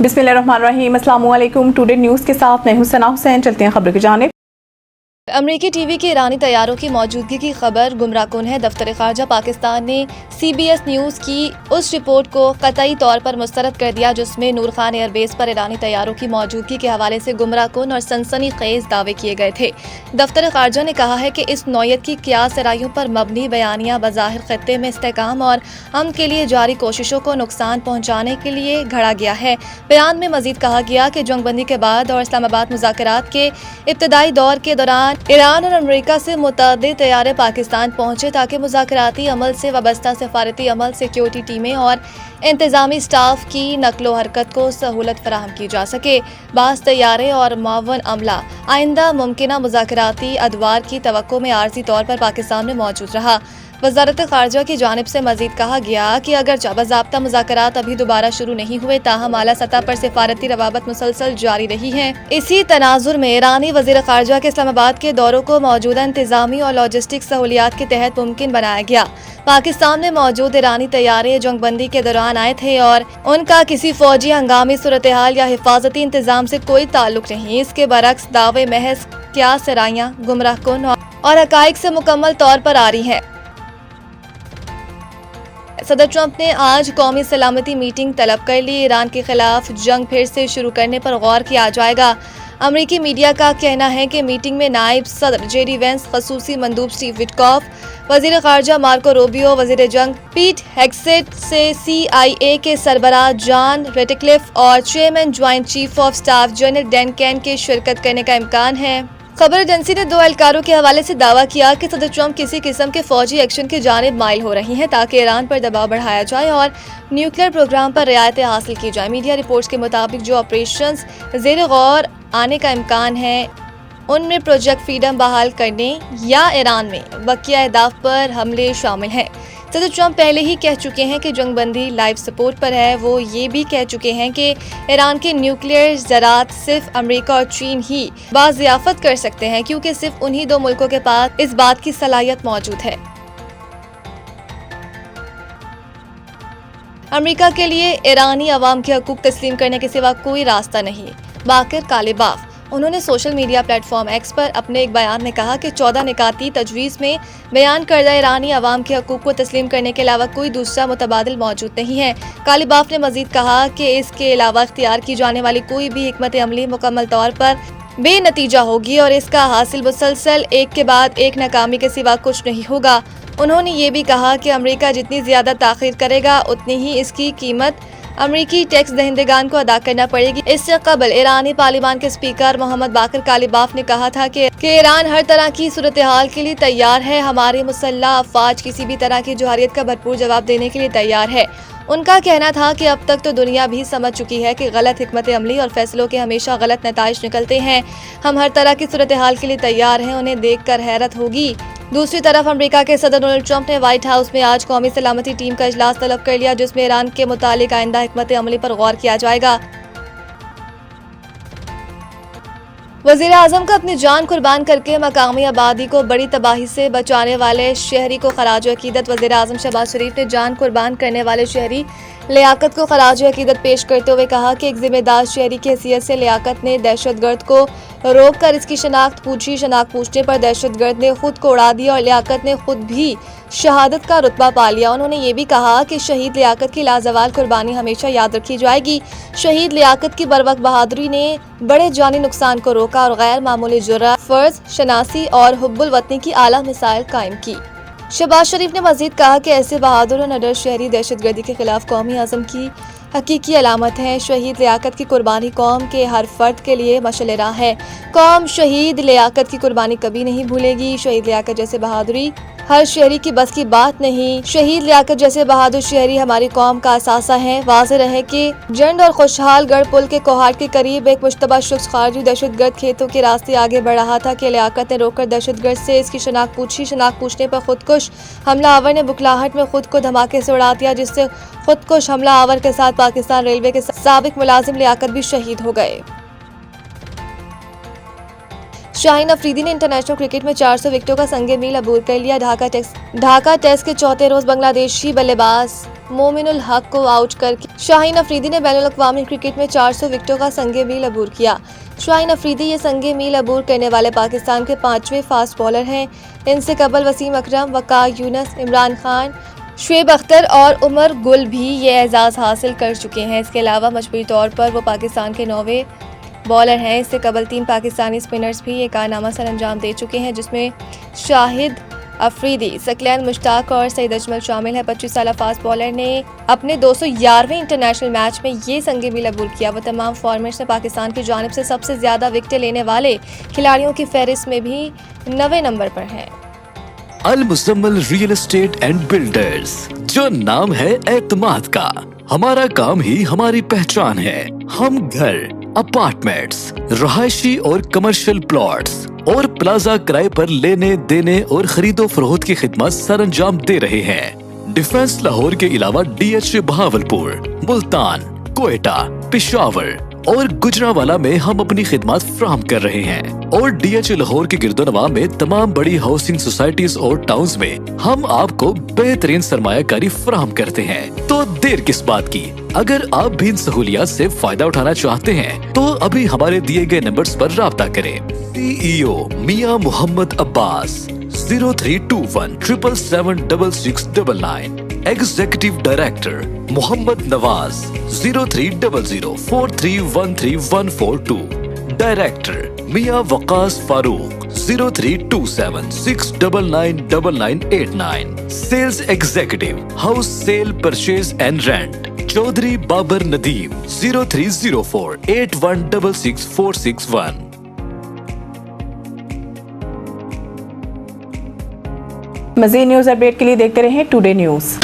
बिस्मिल्लाहिर्रहमानिर्रहीम, अस्सलाम वालेकुम। टुडे न्यूज़ के साथ मैं हूं सना हुसैन। चलते हैं खबर की जानिब। अमरीकी टीवी के ईरानी तैयारों की मौजूदगी की खबर गुमराहकुन है। दफ्तर खारजा पाकिस्तान ने CBS न्यूज़ की उस रिपोर्ट को कतई तौर पर मुस्तरद कर दिया जिसमें नूर खान एयरबेस पर ईरानी तैयारों की मौजूदगी के हवाले से गुमराहकुन और सनसनीखेज दावे किए गए थे। दफ्तर खारजा ने कहा है कि इस नौयत की कियास रायों पर मबनी बयानिया बज़ाहिर खत्ते में इस्तेहकाम और अमन के लिए जारी कोशिशों को नुकसान पहुँचाने के लिए घड़ा गया है। बयान में मजीद कहा गया कि जंगबंदी के बाद और इस्लामाबाद मुज़ाकरात के इब्तदाई दौर के दौरान ईरान और अमेरिका से मुतअद्दिद तैयारे पाकिस्तान पहुंचे ताकि मुज़ाकराती अमल से वाबस्ता सफारती अमल, सिक्योरिटी टीमें और इंतजामी स्टाफ की नकलो हरकत को सहूलत फराहम की जा सके। बास तैयारे और मावन अमला आइंदा मुमकिना मुज़ाकराती अदवार की तवक्को में आर्जी तौर पर पाकिस्तान में मौजूद रहा। वजारत खारजा की जानिब से मजीद कहा गया कि अगर बाज़ाब्ता मुज़ाकरात अभी दोबारा शुरू नहीं हुए ताहम आला सतह पर सिफारती रवाबत मुसलसल जारी रही है। इसी तनाजुर में ईरानी वज़ीर खारजा के इस्लामाबाद के दौरों को मौजूदा इंतजामी और लॉजिस्टिक सहूलियात के तहत मुमकिन बनाया गया। पाकिस्तान में मौजूद ईरानी तैयारे जंगबंदी के दौरान आए थे और उनका किसी फौजी हंगामी सूरत हाल या हिफाजती इंतजाम से कोई ताल्लुक नहीं। इसके बरक्स दावे महज क्या सराइयाँ गुमराहकुन और हकाइक से मुकम्मल तौर पर आ रही है। सदर ट्रंप ने आज कौमी सलामती मीटिंग तलब कर ली। ईरान के खिलाफ जंग फिर से शुरू करने पर गौर किया जाएगा। अमरीकी मीडिया का कहना है कि मीटिंग में नायब सदर JD वेंस, खसूसी मंदूब स्टीव विटकॉफ, वजीर खारजा मार्को रूबियो, वजीर जंग पीट हेग्सेट से CIA के सरबराह जॉन रेटक्लिफ और chairman joint chief of staff general Dan can के शिरकत करने का इम्कान है। खबर एजेंसी ने 2 एहलकारों के हवाले से दावा किया कि सदर ट्रंप किसी किस्म के फौजी एक्शन की जानिब माइल हो रही हैं ताकि ईरान पर दबाव बढ़ाया जाए और न्यूक्लियर प्रोग्राम पर रियायतें हासिल की जाए। मीडिया रिपोर्ट्स के मुताबिक जो ऑपरेशंस ज़ेर गौर आने का इम्कान है उनमें प्रोजेक्ट फ्रीडम बहाल करने या ईरान में बकिया अहदाफ पर हमले शामिल हैं। सदर ट्रंप पहले ही कह चुके हैं कि जंगबंदी लाइफ सपोर्ट पर है। वो ये भी कह चुके हैं कि ईरान के न्यूक्लियर ज़रात सिर्फ अमेरिका और चीन ही बाज़ियाफ़त कर सकते हैं क्योंकि सिर्फ उन्हीं 2 मुल्कों के पास इस बात की सलाहियत मौजूद है। अमेरिका के लिए ईरानी अवाम के हकूक़ तस्लीम करने के सिवा कोई रास्ता नहीं। बाकिर कालिबाफ उन्होंने सोशल मीडिया प्लेटफॉर्म X पर अपने एक बयान में कहा कि 14 निकाती तजवीज़ में बयान करदा ईरानी अवाम के हकूक़ को तस्लीम करने के अलावा कोई दूसरा मुतबादिल मौजूद नहीं है। कालिबाफ ने मजीद कहा कि इसके अलावा इख्तियार की जाने वाली कोई भी हिकमत अमली मुकम्मल तौर पर बेनतीजा होगी और इसका हासिल मुसलसल एक के बाद एक नाकामी के सिवा कुछ नहीं होगा। उन्होंने ये भी कहा कि अमेरिका जितनी ज़्यादा ताख़ीर करेगा उतनी ही इसकी कीमत अमरीकी टैक्स दहिंदगान को अदा करना पड़ेगी। इससे कबल ईरानी पार्लियामान के स्पीकर मोहम्मद बाकर कालिबाफ ने कहा था कि ईरान हर तरह की सूरत हाल के लिए तैयार है। हमारे मुसल्लह अफवाज किसी भी तरह की जौहरियत का भरपूर जवाब देने के लिए तैयार है। उनका कहना था कि अब तक तो दुनिया भी समझ चुकी है कि गलत हिकमत अमली और फैसलों के हमेशा गलत नताइज निकलते हैं। हम हर तरह की सूरत हाल के लिए तैयार हैं। उन्हें देख कर हैरत होगी। दूसरी तरफ अमेरिका के सदर डोनाल्ड ट्रंप ने व्हाइट हाउस में आज कौमी सलामती टीम का इजलास तलब कर लिया जिसमें ईरान के मुतालिक आइंदा हिकमत अमली पर गौर किया जाएगा। वज़ीर आज़म का अपनी जान कुर्बान करके मकामी आबादी को बड़ी तबाही से बचाने वाले शहरी को खराज अकीदत। वज़ीर आज़म शहबाज शरीफ ने जान कुर्बान करने वाले शहरी लियाकत को खराज अकीदत पेश करते हुए कहा कि एक जिम्मेदार शहरी की हैसियत से लियाकत ने दहशतगर्द को रोक कर इसकी शनाख्त पूछी। शनाख्त पूछने पर दहशतगर्द ने खुद को उड़ा दिया और लियाकत ने खुद भी शहादत का रुतबा पा लिया। उन्होंने ये भी कहा कि शहीद लियाकत की लाजवाल कुर्बानी हमेशा याद रखी जाएगी। शहीद लियाकत की बरवक्त बहादुरी ने बड़े जानी नुकसान को रोका और गैर मामूली जुर्रत, फर्ज, शनासी और हुब्बुल वतनी की आला मिसाइल कायम की। शहबाज शरीफ ने मजीद कहा कि ऐसे बहादुर और निडर शहरी दहशतगर्दी के खिलाफ कौमी आज़म की हकीकी अलामत है। शहीद लियाकत की कुर्बानी कौम के हर फर्द के लिए मशअल राह है। कौम शहीद लियाकत की कुर्बानी कभी नहीं भूलेगी। शहीद लियाकत जैसे बहादुरी हर शहरी की बस की बात नहीं। शहीद लियाकत जैसे बहादुर शहरी हमारी कौम का असासा है। वाज़ेह रहे कि जंड और खुशहाल गढ़ पुल के कोहाट के करीब एक मुश्तबा शख्स खारजी दहशतगर्द खेतों के रास्ते आगे बढ़ रहा था कि लियाकत ने रोककर दहशतगर्द से इसकी शनाख्त पूछी। शनाख्त पूछने पर खुदकुश हमलावर ने बुखलाहट में खुद को धमाके से उड़ा दिया जिससे खुदकुश हमलावर के साथ पाकिस्तान रेलवे के साबिक मुलाजिम लियाकत भी शहीद हो गए। शाहीन अफरीदी ने इंटरनेशनल क्रिकेट में 400 विकेटों का संगे मील अबूर कर लिया। ढाका टेस्ट के चौथे रोज बांग्लादेशी बल्लेबाज मोमिनुल हक को आउट करके शाहीन अफरीदी ने बैनुल अक़वामी क्रिकेट में 400 विकेटों का संगे मील अबूर किया। शाहीन अफरीदी ये संगे मील अबूर करने वाले पाकिस्तान के 5वें फास्ट बॉलर हैं। इनसे कबल वसीम अकरम, वक़ार यूनुस, इमरान खान, शुएब अख्तर और उमर गुल भी ये एजाज़ हासिल कर चुके हैं। इसके अलावा मजबूरी तौर पर वो पाकिस्तान के 9वें बॉलर हैं। इससे कबल 3 पाकिस्तानी स्पिनर्स भी ये कारनामा सर अंजाम दे चुके हैं, जिसमें शाहिद अफरीदी, सकलैन मुश्ताक और सईद अजमल शामिल है। 25 साल फास्ट बॉलर ने अपने 211वें इंटरनेशनल मैच में ये संगे मील अबूर किया। वो तमाम फॉर्मेट्स में पाकिस्तान की जानिब से सबसे ज़्यादा विकेटें लेने वाले खिलाड़ियों की फहरिस्त में भी 9वें नंबर पर हैं। Al Muzammil real estate and builders, जो नाम है एतमाद का। हमारा काम ही हमारी पहचान है। हम घर, अपार्टमेंट्स, रहायशी और कमर्शियल प्लॉट्स और प्लाजा किराए पर लेने देने और खरीदो फरोख्त की खिदमत सर अंजाम दे रहे हैं। डिफेंस लाहौर के अलावा DH बहावलपुर, मुल्तान, कोयटा, पेशावर और गुजरांवाला में हम अपनी खिदमत फ्राहम कर रहे हैं। और DH लाहौर के गिरदोनवा में तमाम बड़ी हाउसिंग सोसाइटीज और टाउन्स में हम आपको बेहतरीन सरमायाकारी फ्राहम करते हैं। तो देर किस बात की, अगर आप भी इन सहूलियात से फायदा उठाना चाहते हैं तो अभी हमारे दिए गए नंबर्स पर राब्ता करें। CEO Mian Mohammad Abbas 0321 777 executive director Mohammad Nawaz 0300 4313142, director Mian Waqas Farooq 0327 6999989, sales executive house sale purchase and rent Chaudhry Babar Nadeem 0304 8166 मज़ीद न्यूज़ अपडेट के लिए देखते रहें टुडे न्यूज़।